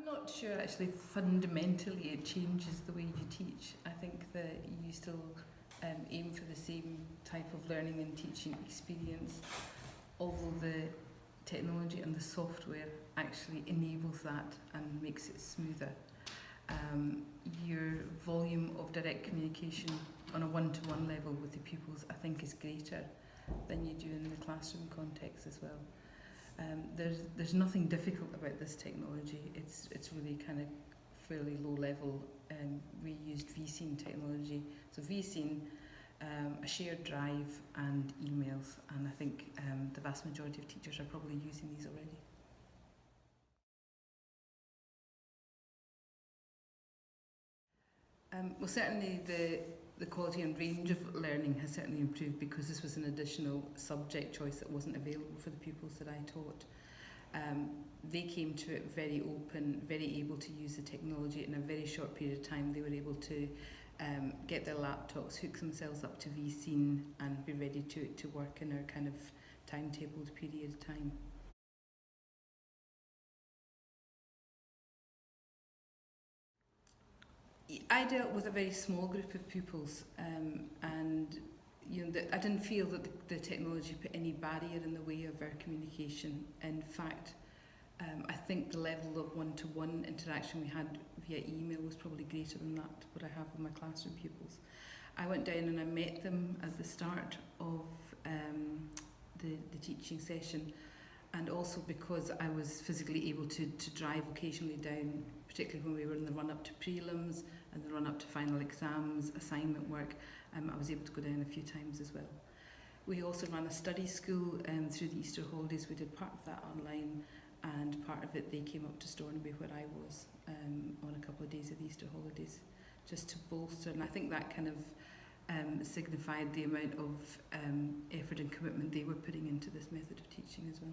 I'm not sure actually fundamentally it changes the way you teach. I think that you still aim for the same type of learning and teaching experience, although the technology and the software actually enables that and makes it smoother. Your volume of direct communication on a one-to-one level with the pupils, I think, is greater than you do in the classroom context as well. There's nothing difficult about this technology. It's really kind of fairly low level. We used vScene technology. So vScene, a shared drive and emails, and I think the vast majority of teachers are probably using these already. Well, certainly the quality and range of learning has certainly improved because this was an additional subject choice that wasn't available for the pupils that I taught. They came to it very open, very able to use the technology in a very short period of time. They were able to get their laptops, hook themselves up to vScene and be ready to work in our kind of timetabled period of time. I dealt with a very small group of pupils, and I didn't feel that the technology put any barrier in the way of our communication. In fact, I think the level of one-to-one interaction we had via email was probably greater than that what I have with my classroom pupils. I went down and I met them at the start of the teaching session, and also because I was physically able to drive occasionally down, particularly when we were in the run-up to prelims and the run-up to final exams, assignment work, I was able to go down a few times as well. We also ran a study school through the Easter holidays. We did part of that online, and part of it they came up to Stornoway where I was on a couple of days of the Easter holidays, just to bolster, and I think that kind of signified the amount of effort and commitment they were putting into this method of teaching as well.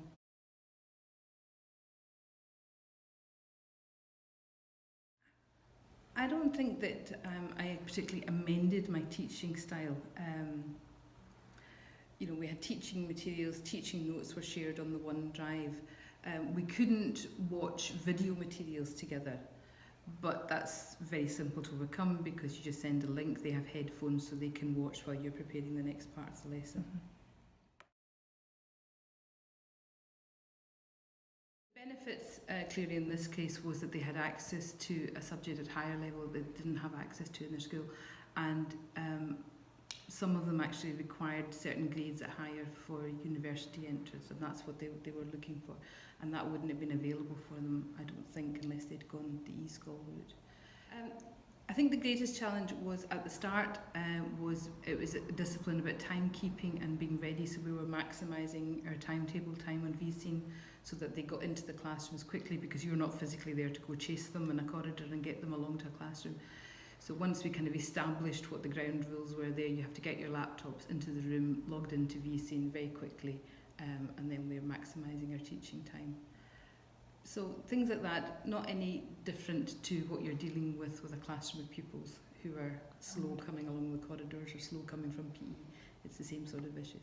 I don't think that I particularly amended my teaching style. We had teaching materials, teaching notes were shared on the OneDrive. We couldn't watch video materials together, but that's very simple to overcome because you just send a link, they have headphones so they can watch while you're preparing the next part of the lesson. Benefits clearly in this case was that they had access to a subject at higher level that they didn't have access to in their school, and some of them actually required certain grades at higher for university entrance, and that's what they were looking for, and that wouldn't have been available for them, I don't think, unless they'd gone the e-Sgoil route. I think the greatest challenge was at the start it was a discipline about timekeeping and being ready, so we were maximising our timetable time on vScene so that they got into the classrooms quickly, because you're not physically there to go chase them in a corridor and get them along to a classroom. So once we kind of established what the ground rules were there, you have to get your laptops into the room, logged into vScene very quickly, and then we're maximising our teaching time. So things like that, not any different to what you're dealing with a classroom of pupils who are slow coming along the corridors or slow coming from PE. It's the same sort of issues.